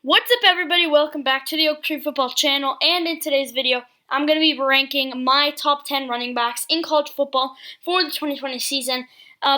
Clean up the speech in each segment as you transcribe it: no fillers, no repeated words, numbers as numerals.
What's up, everybody? Welcome back to the Oak Tree Football channel, and in today's video, I'm going to be ranking my top 10 running backs in college football for the 2020 season.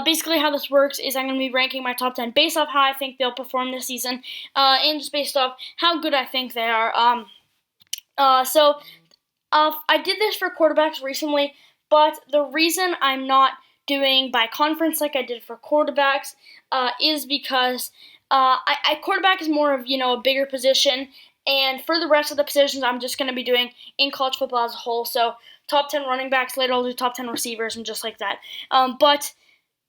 Basically, how this works is I'm going to be ranking my top 10 based off how I think they'll perform this season, and just based off how good I think they are. I did this for quarterbacks recently, but the reason I'm not doing by conference like I did for quarterbacks is because quarterback is more of, a bigger position, and for the rest of the positions, I'm just going to be doing in college football as a whole. So top 10 running backs, later I'll do top 10 receivers and just like that. But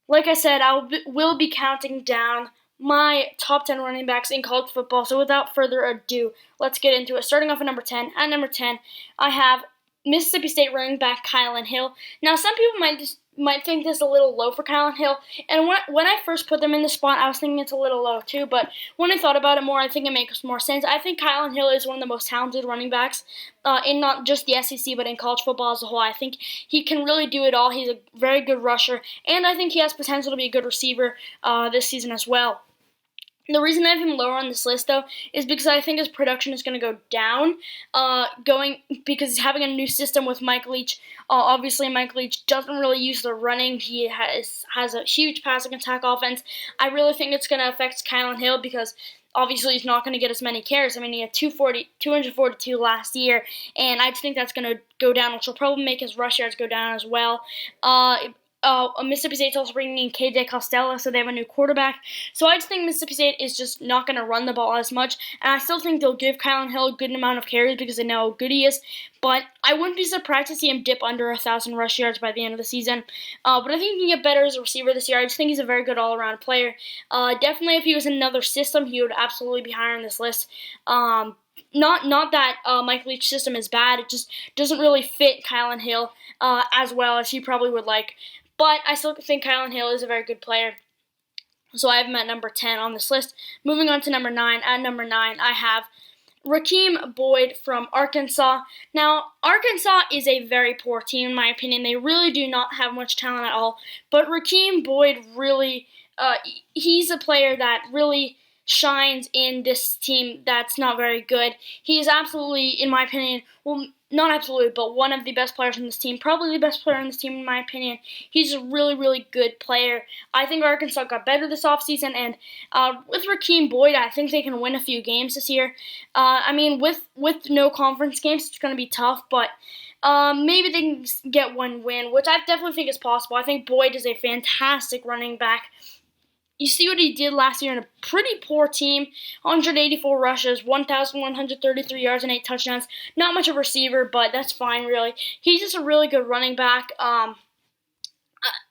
like I said, will be counting down my top 10 running backs in college football. So without further ado, let's get into it. Starting off at number 10. At number 10, I have Mississippi State running back Kylen Hill. Now, some people might think this is a little low for Kylen Hill, and when I first put them in the spot, I was thinking it's a little low too, but when I thought about it more, I think it makes more sense. I think Kylen Hill is one of the most talented running backs in not just the SEC, but in college football as a whole. I think he can really do it all. He's a very good rusher, and I think he has potential to be a good receiver this season as well. The reason I have him lower on this list, though, is because I think his production is going to go down, because he's having a new system with Mike Leach. Obviously, Mike Leach doesn't really use the running. He has a huge passing attack offense. I really think it's going to affect Kylen Hill because obviously he's not going to get as many carries. I mean, he had 242 last year, and I just think that's going to go down, which will probably make his rush yards go down as well. Mississippi State's also bringing in KJ Costello, so they have a new quarterback. So I just think Mississippi State is just not going to run the ball as much, and I still think they'll give Kylen Hill a good amount of carries because they know how good he is, but I wouldn't be surprised to see him dip under 1,000 rush yards by the end of the season. But I think he can get better as a receiver this year. I just think he's a very good all-around player. Definitely, if he was in another system, he would absolutely be higher on this list. Not that Mike Leach's system is bad. It just doesn't really fit Kylen Hill as well as he probably would like. But I still think Kylen Hill is a very good player. So I have him at number 10 on this list. Moving on to number 9. At number 9, I have Rakeem Boyd from Arkansas. Now, Arkansas is a very poor team, in my opinion. They really do not have much talent at all. But Rakeem Boyd really, he's a player that really shines in this team that's not very good. He is absolutely, in my opinion, well, not absolutely, but one of the best players on this team. Probably the best player on this team, in my opinion. He's a really, really good player. I think Arkansas got better this offseason, and with Rakeem Boyd, I think they can win a few games this year. I mean, with no conference games, it's going to be tough, but maybe they can get one win, which I definitely think is possible. I think Boyd is a fantastic running back. You see what he did last year in a pretty poor team. 184 rushes, 1,133 yards, and 8 touchdowns. Not much of a receiver, but that's fine, really. He's just a really good running back.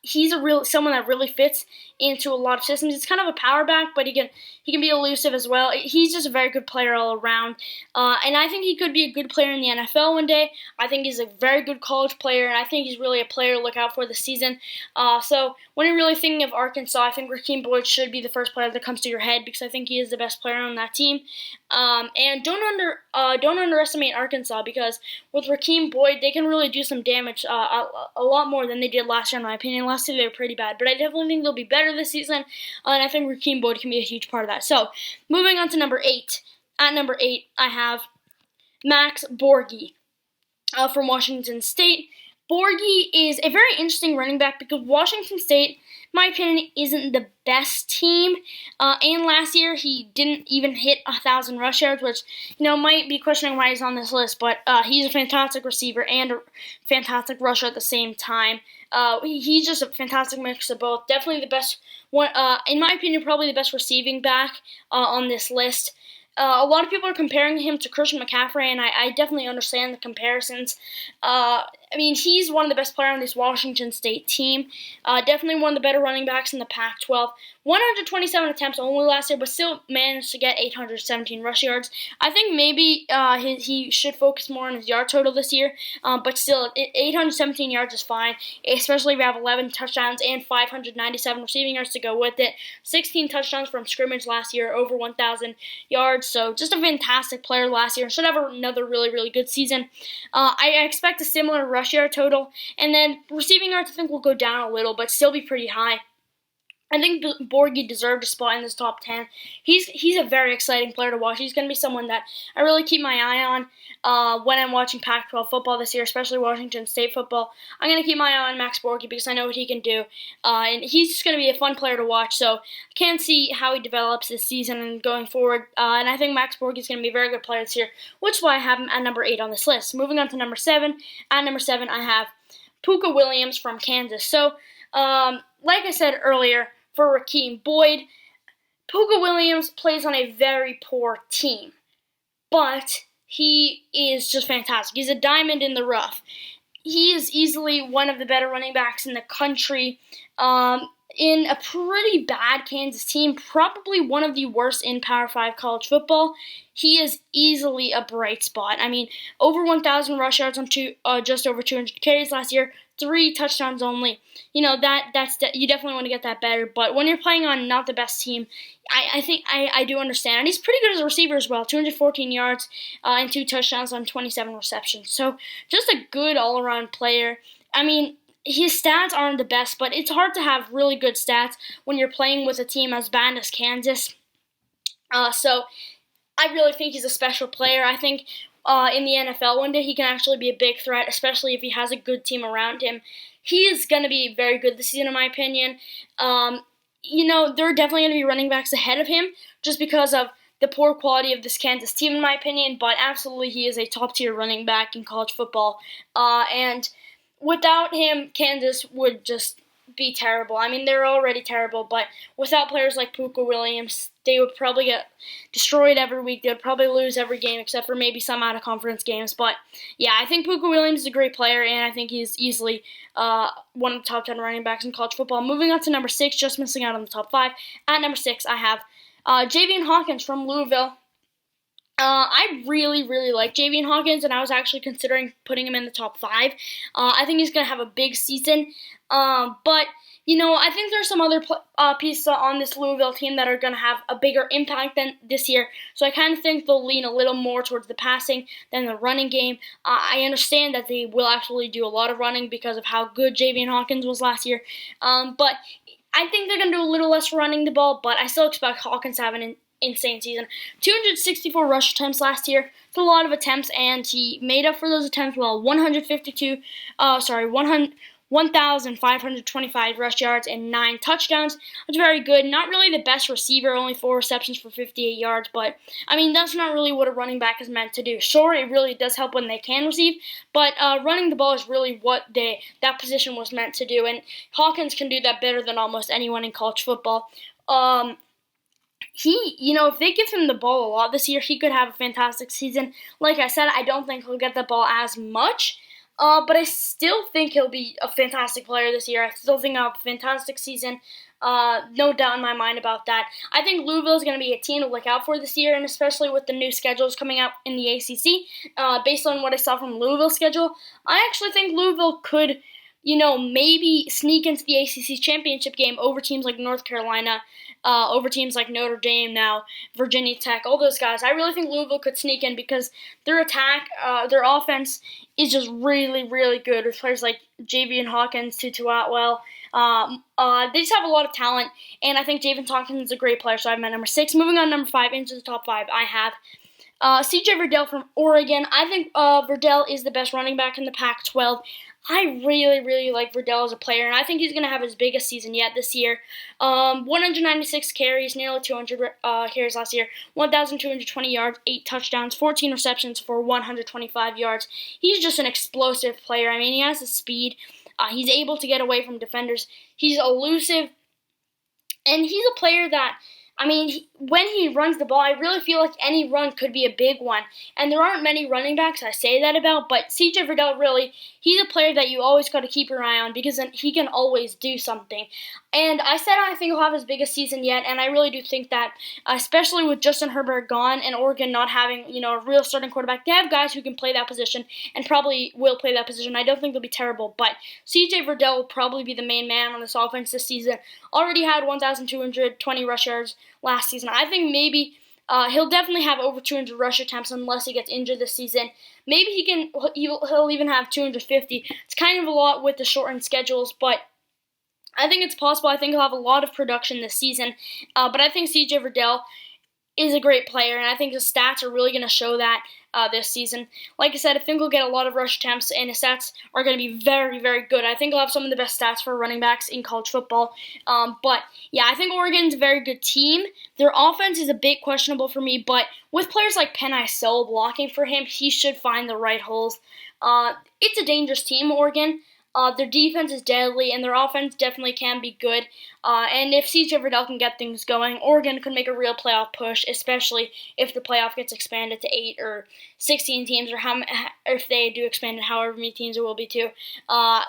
He's someone that really fits into a lot of systems. He's kind of a power back, but he can be elusive as well. He's just a very good player all around, and I think he could be a good player in the NFL one day. I think he's a very good college player, and I think he's really a player to look out for this season. So when you're really thinking of Arkansas, I think Rakeem Boyd should be the first player that comes to your head because I think he is the best player on that team. And don't underestimate Arkansas because with Rakeem Boyd, they can really do some damage, a lot more than they did last year, in my opinion. Last year they were pretty bad, but I definitely think they'll be better this season, and I think Rakeem Boyd can be a huge part of that. So, moving on to number 8. At number 8, I have Max Borghi from Washington State. Borghi is a very interesting running back because Washington State, in my opinion, isn't the best team. And last year, he didn't even hit 1,000 rush yards, which, might be questioning why he's on this list. But he's a fantastic receiver and a fantastic rusher at the same time. He's just a fantastic mix of both. Definitely the best one, in my opinion, probably the best receiving back on this list. A lot of people are comparing him to Christian McCaffrey, and I definitely understand the comparisons. I mean, he's one of the best players on this Washington State team. Definitely one of the better running backs in the Pac-12. 127 attempts only last year, but still managed to get 817 rush yards. I think maybe he should focus more on his yard total this year, but still, 817 yards is fine, especially if you have 11 touchdowns and 597 receiving yards to go with it. 16 touchdowns from scrimmage last year, over 1,000 yards. So just a fantastic player last year. Should have another really, really good season. I expect a similar rush yard total, and then receiving yards I think will go down a little, but still be pretty high. I think Borghi deserved a spot in this top 10. He's a very exciting player to watch. He's going to be someone that I really keep my eye on when I'm watching Pac-12 football this year, especially Washington State football. I'm going to keep my eye on Max Borghi because I know what he can do, and he's just going to be a fun player to watch. So I can't see how he develops this season and going forward. And I think Max Borghi is going to be a very good player this year, which is why I have him at number 8 on this list. Moving on to number 7. At number 7, I have Pooka Williams from Kansas. So, like I said earlier, for Rakeem Boyd, Pooka Williams plays on a very poor team, but he is just fantastic. He's a diamond in the rough. He is easily one of the better running backs in the country. In a pretty bad Kansas team, probably one of the worst in Power 5 college football, he is easily a bright spot. I mean, over 1,000 rush yards on just over 200 carries last year, 3 touchdowns only. You know, you definitely want to get that better. But when you're playing on not the best team, I think I do understand. And he's pretty good as a receiver as well. 214 yards and 2 touchdowns on 27 receptions. So just a good all-around player. I mean, his stats aren't the best, but it's hard to have really good stats when you're playing with a team as bad as Kansas. So I really think he's a special player. I think in the NFL one day he can actually be a big threat, especially if he has a good team around him. He is going to be very good this season, in my opinion. You know, there are definitely going to be running backs ahead of him just because of the poor quality of this Kansas team, in my opinion. But absolutely, he is a top-tier running back in college football. And without him, Kansas would just be terrible. I mean, they're already terrible, but without players like Pooka Williams, they would probably get destroyed every week. They would probably lose every game except for maybe some out-of-conference games. But, yeah, I think Pooka Williams is a great player, and I think he's easily one of the top 10 running backs in college football. Moving on to number 6, just missing out on the top 5. At number 6, I have Javon Hawkins from Louisville. I really, really like Javon Hawkins, and I was actually considering putting him in the top 5. I think he's going to have a big season. But, you know, I think there's some other pieces on this Louisville team that are going to have a bigger impact than this year. So I kind of think they'll lean a little more towards the passing than the running game. I understand that they will actually do a lot of running because of how good Javon Hawkins was last year. But I think they're going to do a little less running the ball, but I still expect Hawkins to have an insane season. 264 rush attempts last year. It's a lot of attempts, and he made up for those attempts well. 1,525 rush yards and 9 touchdowns. That's very good. Not really the best receiver, only 4 receptions for 58 yards, but, I mean, that's not really what a running back is meant to do. Sure, it really does help when they can receive, but running the ball is really what that position was meant to do, and Hawkins can do that better than almost anyone in college football. If they give him the ball a lot this year, he could have a fantastic season. Like I said, I don't think he'll get the ball as much, but I still think he'll be a fantastic player this year. I still think he'll have a fantastic season. No doubt in my mind about that. I think Louisville is going to be a team to look out for this year, and especially with the new schedules coming out in the ACC. Based on what I saw from Louisville's schedule, I actually think Louisville could, maybe sneak into the ACC championship game over teams like North Carolina, over teams like Notre Dame now, Virginia Tech, all those guys. I really think Louisville could sneak in because their their offense is just really, really good with players like Javon Hawkins, Tutu Atwell. They just have a lot of talent, and I think Javon Hawkins is a great player, so I have my number 6. Moving on, number 5, into the top 5, I have C.J. Verdell from Oregon. I think Verdell is the best running back in the Pac-12. I really, really like Verdell as a player, and I think he's going to have his biggest season yet this year. 196 carries, nearly 200 carries last year, 1,220 yards, 8 touchdowns, 14 receptions for 125 yards. He's just an explosive player. I mean, he has the speed. He's able to get away from defenders. He's elusive, and he's a player that, when he runs the ball, I really feel like any run could be a big one. And there aren't many running backs I say that about, but C.J. Verdell, really, he's a player that you always got to keep your eye on because then he can always do something. And I said I think he'll have his biggest season yet, and I really do think that, especially with Justin Herbert gone and Oregon not having, a real starting quarterback, they have guys who can play that position and probably will play that position. I don't think they'll be terrible, but C.J. Verdell will probably be the main man on this offense this season. Already had 1,220 rush yards last season. I think maybe he'll definitely have over 200 rush attempts unless he gets injured this season. Maybe he'll even have 250. It's kind of a lot with the shortened schedules, but I think it's possible. I think he'll have a lot of production this season. But I think C.J. Verdell is a great player, and I think his stats are really going to show that this season. Like I said, I think he'll get a lot of rush attempts, and his stats are going to be very, very good. I think he'll have some of the best stats for running backs in college football. But, yeah, I think Oregon's a very good team. Their offense is a bit questionable for me, but with players like Penei Sewell blocking for him, he should find the right holes. It's a dangerous team, Oregon. Their defense is deadly, and their offense definitely can be good. And if C.J. Verdell can get things going, Oregon could make a real playoff push, especially if the playoff gets expanded to 8 or 16 teams, or if they do expand it, however many teams it will be to.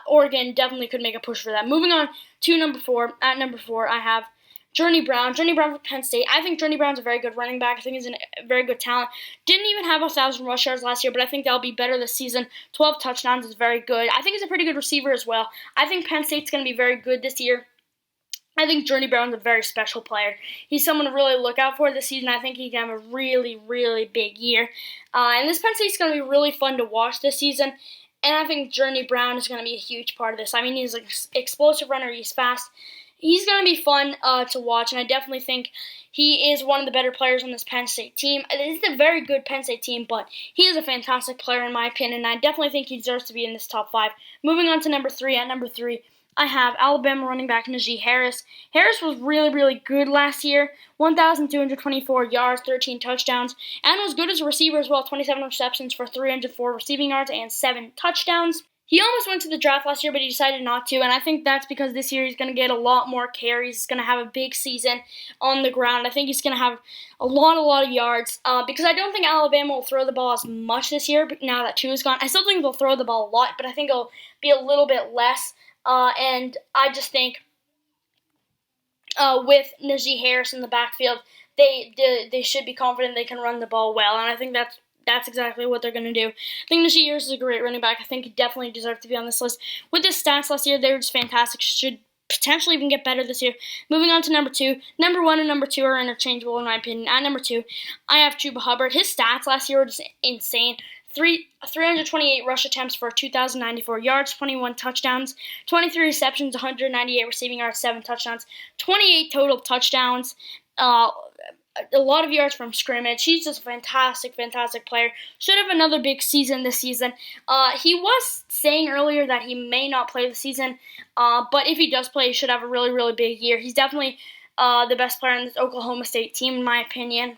Oregon definitely could make a push for that. Moving on to number 4. At number 4, I have Journey Brown. Journey Brown for Penn State. I think Journey Brown's a very good running back. I think he's a very good talent. Didn't even have 1,000 rush yards last year, but I think that'll be better this season. 12 touchdowns is very good. I think he's a pretty good receiver as well. I think Penn State's going to be very good this year. I think Journey Brown's a very special player. He's someone to really look out for this season. I think he can have a really, really big year. And this Penn State's going to be really fun to watch this season. And I think Journey Brown is going to be a huge part of this. I mean, he's an explosive runner. He's fast. He's going to be fun to watch, and I definitely think he is one of the better players on this Penn State team. It's a very good Penn State team, but he is a fantastic player in my opinion, and I definitely think he deserves to be in this top 5. Moving on to number 3. At number 3, I have Alabama running back Najee Harris. Harris was really, really good last year. 1,224 yards, 13 touchdowns, and was good as a receiver as well. 27 receptions for 304 receiving yards and 7 touchdowns. He almost went to the draft last year, but he decided not to, and I think that's because this year he's going to get a lot more carries. He's going to have a big season on the ground. I think he's going to have a lot of yards because I don't think Alabama will throw the ball as much this year now that Tua is gone. I still think they'll throw the ball a lot, but I think it'll be a little bit less, and I just think with Najee Harris in the backfield, they should be confident they can run the ball well, and I think that's exactly what they're going to do. I think Najee Harris is a great running back. I think he definitely deserves to be on this list. With his stats last year, they were just fantastic. Should potentially even get better this year. Moving on to number 2. Number 1 and number 2 are interchangeable in my opinion. At number 2, I have Chuba Hubbard. His stats last year were just insane. 328 rush attempts for 2,094 yards, 21 touchdowns, 23 receptions, 198 receiving yards, 7 touchdowns, 28 total touchdowns. A lot of yards from scrimmage. He's just a fantastic player. Should have another big season this season. He was saying earlier that he may not play the season, but if he does play, he should have a really big year. He's definitely the best player on this Oklahoma State team, in my opinion.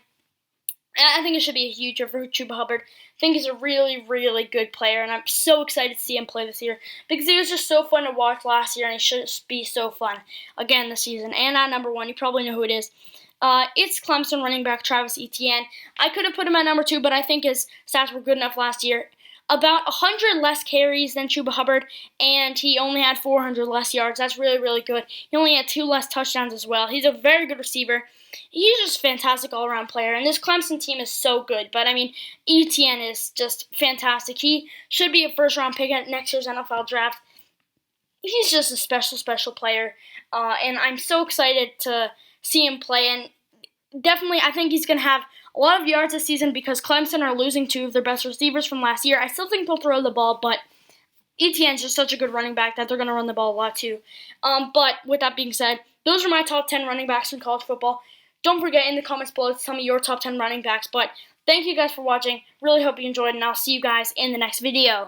And I think it should be a huge year for Chuba Hubbard. I think he's a really good player, and I'm so excited to see him play this year because he was just so fun to watch last year, and he should be so fun again this season. And at number 1, you probably know who it is. It's Clemson running back Travis Etienne. I could have put him at number 2, but I think his stats were good enough last year. About 100 less carries than Chuba Hubbard, and he only had 400 less yards. That's really good. He only had 2 less touchdowns as well. He's a very good receiver. He's just a fantastic all-around player, and this Clemson team is so good. But, I mean, Etienne is just fantastic. He should be a first-round pick at next year's NFL draft. He's just a special player, and I'm so excited to see him play, and definitely I think he's going to have a lot of yards this season because Clemson are losing 2 of their best receivers from last year. I still think they'll throw the ball, but Etienne's just such a good running back that they're going to run the ball a lot too. But with that being said, those are my top 10 running backs in college football. Don't forget in the comments below to tell me your top 10 running backs, but thank you guys for watching. Really hope you enjoyed, and I'll see you guys in the next video.